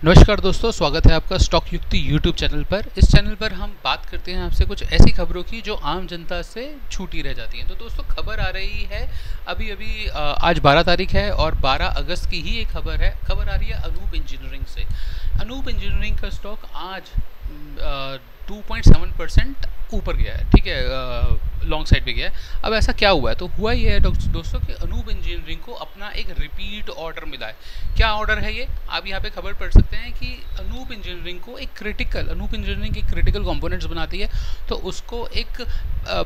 नमस्कार दोस्तों, स्वागत है आपका स्टॉक युक्ति यूट्यूब चैनल पर। इस चैनल पर हम बात करते हैं आपसे कुछ ऐसी खबरों की जो आम जनता से छूटी रह जाती हैं। तो दोस्तों, खबर आ रही है अभी अभी आज 12 तारीख है और 12 अगस्त की ही एक खबर है। खबर आ रही है अनूप इंजीनियरिंग से। अनूप इंजीनियरिंग का स्टॉक आज 2.7% ऊपर गया है, ठीक है, लॉन्ग साइड पे गया है। अब ऐसा क्या हुआ है? तो हुआ ये है दोस्तों कि अनूप इंजीनियरिंग को अपना एक रिपीट ऑर्डर मिला है। क्या ऑर्डर है ये? आप यहाँ पे खबर पढ़ सकते हैं कि अनूप इंजीनियरिंग एक क्रिटिकल कंपोनेंट्स बनाती है, तो उसको एक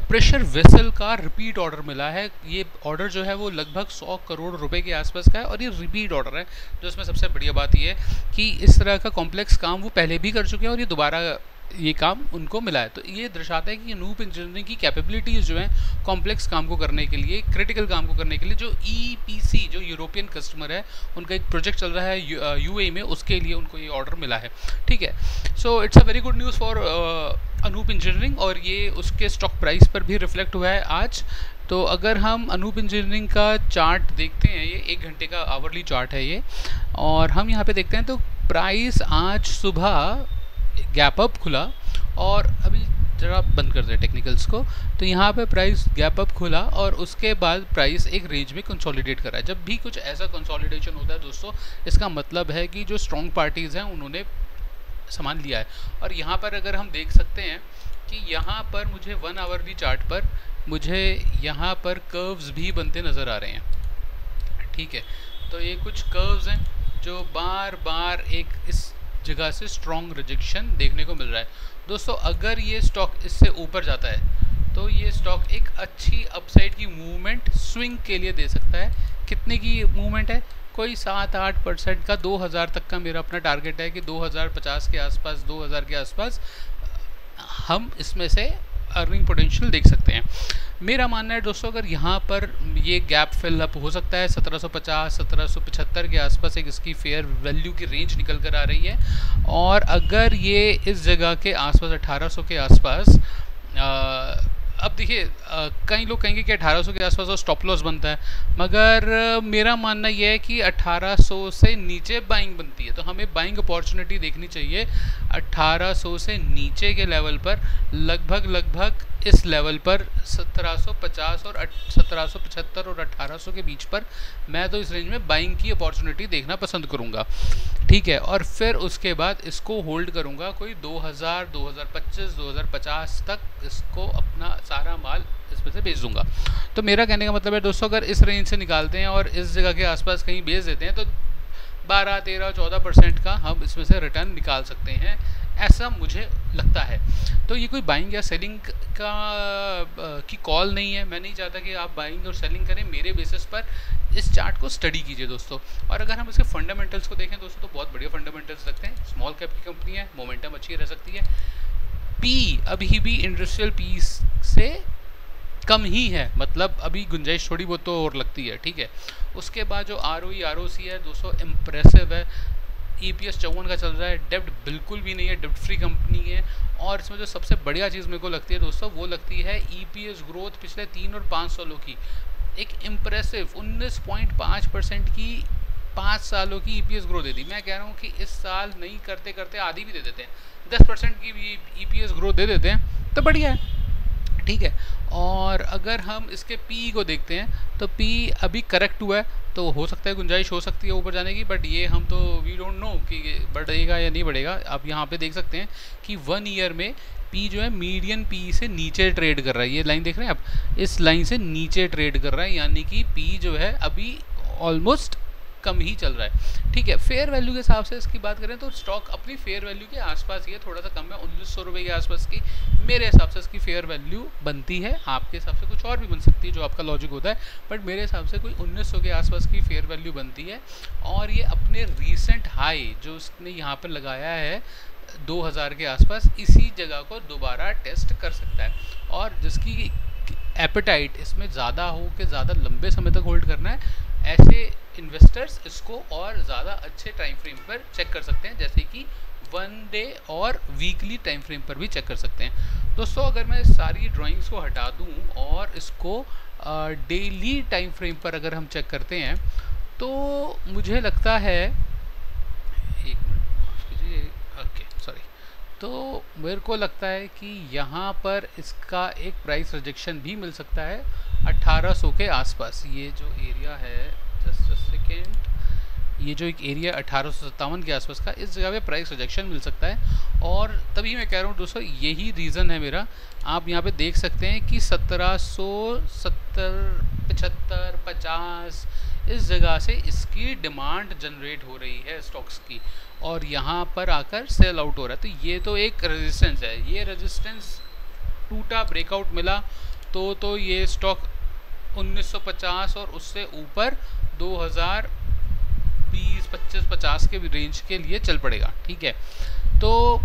प्रेशर वेसल का रिपीट ऑर्डर मिला है। ये ऑर्डर जो है वो लगभग 100 करोड़ रुपए के आसपास का है और ये रिपीट ऑर्डर है। जो इसमें सबसे बढ़िया बात ये है कि इस तरह का कॉम्प्लेक्स काम वो पहले भी कर चुके हैं और ये दोबारा ये काम उनको मिला है। तो ये दर्शाता है कि अनूप इंजीनियरिंग की कैपेबिलिटीज़ जो हैं कॉम्प्लेक्स काम को करने के लिए, क्रिटिकल काम को करने के लिए, जो EPC जो यूरोपियन कस्टमर है, उनका एक प्रोजेक्ट चल रहा है UAE में, उसके लिए उनको ये ऑर्डर मिला है। ठीक है, so it's a very good news for Anup engineering और ये उसके स्टॉक प्राइस पर भी रिफ्लेक्ट हुआ है आज। तो अगर हम अनूप इंजीनियरिंग का चार्ट देखते हैं, ये 1 घंटे का आवरली चार्ट है ये, और हम यहाँ पे देखते हैं तो प्राइस आज सुबह गैप अप खुला और अभी जरा बंद कर दें टेक्निकल्स को। तो यहाँ पे प्राइस गैप अप खुला और उसके बाद प्राइस एक रेंज में कंसोलिडेट कर रहा है। जब भी कुछ ऐसा कंसोलिडेशन होता है दोस्तों, इसका मतलब है कि जो स्ट्रॉन्ग पार्टीज़ हैं उन्होंने सामान लिया है। और यहाँ पर अगर हम देख सकते हैं कि यहाँ पर मुझे 1 आवरली चार्ट पर मुझे यहाँ पर कर्व्स भी बनते नज़र आ रहे हैं। ठीक है, तो ये कुछ कर्व्स हैं जो बार बार एक इस जगह से स्ट्रॉन्ग रिजेक्शन देखने को मिल रहा है। दोस्तों, अगर ये स्टॉक इससे ऊपर जाता है तो ये स्टॉक एक अच्छी अपसाइड की मूवमेंट स्विंग के लिए दे सकता है। कितने की मूवमेंट है? कोई 7-8% का, 2000 तक का मेरा अपना टारगेट है कि 2050 के आसपास, 2000 के आसपास हम इसमें से अर्निंग पोटेंशियल देख सकते हैं। मेरा मानना है दोस्तों, अगर यहाँ पर ये गैप फिल अप हो सकता है 1750 1775 के आसपास एक इसकी फेयर वैल्यू की रेंज निकल कर आ रही है, और अगर ये इस जगह के आसपास 1800 के आसपास अब देखिए, कई लोग कहेंगे कि 1800 के आसपास तो स्टॉप लॉस बनता है, मगर मेरा मानना यह है कि 1800 से नीचे बाइंग बनती है। तो हमें बाइंग अपॉर्चुनिटी देखनी चाहिए 1800 से नीचे के लेवल पर, लगभग इस लेवल पर 1750 और 1775 और 1800 के बीच पर मैं तो इस रेंज में बाइंग की अपॉर्चुनिटी देखना पसंद करूंगा। ठीक है, और फिर उसके बाद इसको होल्ड करूंगा कोई 2000, 2025, 2050 तक इसको अपना सारा माल इसमें से बेच दूंगा। तो मेरा कहने का मतलब है दोस्तों, अगर इस रेंज से निकालते हैं और इस जगह के आसपास कहीं बेच देते हैं तो 12, 13, 14% का हम इसमें से रिटर्न निकाल सकते हैं, ऐसा मुझे लगता है। तो ये कोई बाइंग या सेलिंग की कॉल नहीं है। मैं नहीं चाहता कि आप बाइंग और सेलिंग करें। मेरे बेसिस पर इस चार्ट को स्टडी कीजिए दोस्तों। और अगर हम इसके फंडामेंटल्स को देखें दोस्तों, तो बहुत बढ़िया फंडामेंटल्स लगते हैं। स्मॉल कैप की कंपनी है, मोमेंटम अच्छी रह सकती है। पी अभी भी इंडस्ट्रियल पी से कम ही है, मतलब अभी गुंजाइश थोड़ी बहुत तो और लगती है। ठीक है, उसके बाद जो ROE ROC है दोस्तों, इम्प्रेसिव है। EPS 54 का चल रहा है। डेब्ट बिल्कुल भी नहीं है, डेब्ट फ्री कंपनी है। और इसमें जो सबसे बढ़िया चीज़ मेरे को लगती है दोस्तों, वो लगती है EPS ग्रोथ पिछले 3 और 5 सालों की एक इम्प्रेसिव 19.5% की 5 सालों की EPS ग्रोथ दे दी। मैं कह रहा हूँ कि इस साल नहीं करते करते आधी भी दे देते हैं, 10% की भी EPS ग्रोथ दे देते हैं तो बढ़िया है। ठीक है, और अगर हम इसके पी को देखते हैं तो पी अभी करेक्ट हुआ है, तो हो सकता है गुंजाइश हो सकती है ऊपर जाने की, बट ये हम तो वी डोंट नो कि बढ़ेगा या नहीं बढ़ेगा। आप यहाँ पे देख सकते हैं कि 1 ईयर में पी जो है मीडियन पी से नीचे ट्रेड कर रहा है। ये लाइन देख रहे हैं आप, इस लाइन से नीचे ट्रेड कर रहा है, यानी कि पी जो है अभी ऑलमोस्ट कम ही चल रहा है। ठीक है, फेयर वैल्यू के हिसाब से इसकी बात करें तो स्टॉक अपनी फेयर वैल्यू के आसपास ही है, थोड़ा सा कम है, 1900 रुपये के आसपास की मेरे हिसाब से इसकी फेयर वैल्यू बनती है। आपके हिसाब से कुछ और भी बन सकती है, जो आपका लॉजिक होता है, बट मेरे हिसाब से कोई 1900 के आसपास की फेयर वैल्यू बनती है। और ये अपने रीसेंट हाई जो उसने यहाँ पर लगाया है 2000 के आसपास, इसी जगह को दोबारा टेस्ट कर सकता है। और जिसकी एपेटाइट इसमें ज़्यादा हो कि ज़्यादा लंबे समय तक होल्ड करना है, ऐसे इन्वेस्टर्स इसको और ज़्यादा अच्छे टाइम फ्रेम पर चेक कर सकते हैं, जैसे कि 1 डे और वीकली टाइम फ्रेम पर भी चेक कर सकते हैं। दोस्तों, अगर मैं सारी ड्राइंग्स को हटा दूं और इसको डेली टाइम फ्रेम पर अगर हम चेक करते हैं तो मुझे लगता है, एक मिनट, तो मेरे को लगता है कि यहाँ पर इसका एक प्राइस रिजेक्शन भी मिल सकता है 1800 के आसपास। ये जो एरिया है, जस्ट अ सेकेंड, ये जो एक एरिया 1857 के आसपास का, इस जगह पे प्राइस रिजेक्शन मिल सकता है। और तभी मैं कह रहा हूँ दोस्तों, यही रीज़न है मेरा। आप यहाँ पे देख सकते हैं कि 1770, 75, 50 इस जगह से इसकी डिमांड जनरेट हो रही है स्टॉक्स की, और यहाँ पर आकर सेल आउट हो रहा है। तो ये तो एक रेजिस्टेंस है, ये रेजिस्टेंस टूटा, ब्रेकआउट मिला तो ये स्टॉक 1950 और उससे ऊपर 2020, 25, 50 के रेंज के लिए चल पड़ेगा। ठीक है, तो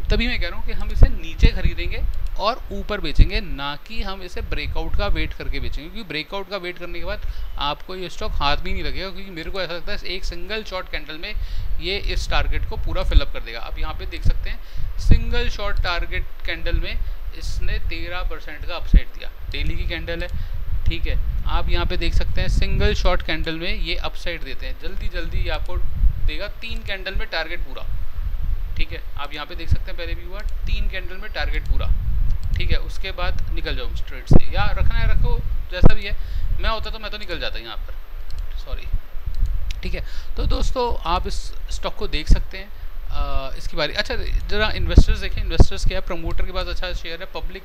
तभी मैं कह रहा हूँ कि हम इसे नीचे खरीदेंगे और ऊपर बेचेंगे, ना कि हम इसे ब्रेकआउट का वेट करके बेचेंगे, क्योंकि ब्रेकआउट का वेट करने के बाद आपको ये स्टॉक हाथ भी नहीं लगेगा, क्योंकि मेरे को ऐसा लगता है एक सिंगल शॉर्ट कैंडल में ये इस टारगेट को पूरा फिलअप कर देगा। अब यहाँ पे देख सकते हैं सिंगल शॉर्ट टारगेट कैंडल में इसने 13% का अपसाइड दिया, डेली की कैंडल है। ठीक है, आप यहाँ पे देख सकते हैं सिंगल शॉर्ट कैंडल में ये अपसाइड देते हैं, जल्दी जल्दी आपको देगा 3 कैंडल में टारगेट पूरा। ठीक है, आप यहाँ पे देख सकते हैं पहले भी हुआ 3 कैंडल में टारगेट पूरा। ठीक है, उसके बाद निकल जाओ ट्रेड से, या रखना है रखो, जैसा भी है। मैं होता तो मैं तो निकल जाता यहाँ पर, सॉरी। ठीक है, तो दोस्तों आप इस स्टॉक को देख सकते हैं। इसकी बारी, अच्छा जरा इन्वेस्टर्स देखें, इन्वेस्टर्स क्या है, प्रमोटर के पास अच्छा शेयर है, पब्लिक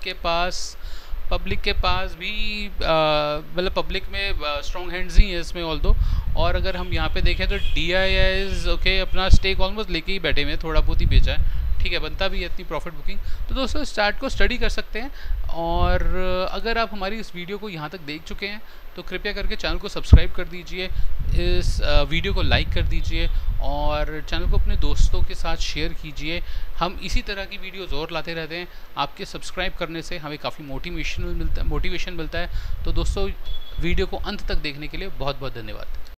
के पास भी मतलब पब्लिक में स्ट्रॉन्ग हैंड्स ही है इसमें ऑल दो। और अगर हम यहाँ पे देखें तो DIIs ओके अपना स्टेक ऑलमोस्ट लेके ही बैठे हुए हैं, थोड़ा बहुत ही बेचा है। ठीक है, बनता भी है इतनी प्रॉफिट बुकिंग। तो दोस्तों इस चार्ट को स्टडी कर सकते हैं। और अगर आप हमारी इस वीडियो को यहाँ तक देख चुके हैं तो कृपया करके चैनल को सब्सक्राइब कर दीजिए, इस वीडियो को लाइक कर दीजिए और चैनल को अपने दोस्तों के साथ शेयर कीजिए। हम इसी तरह की वीडियोज़ और लाते रहते हैं। आपके सब्सक्राइब करने से हमें काफ़ी मोटिवेशन मिलता है। तो दोस्तों वीडियो को अंत तक देखने के लिए बहुत बहुत धन्यवाद।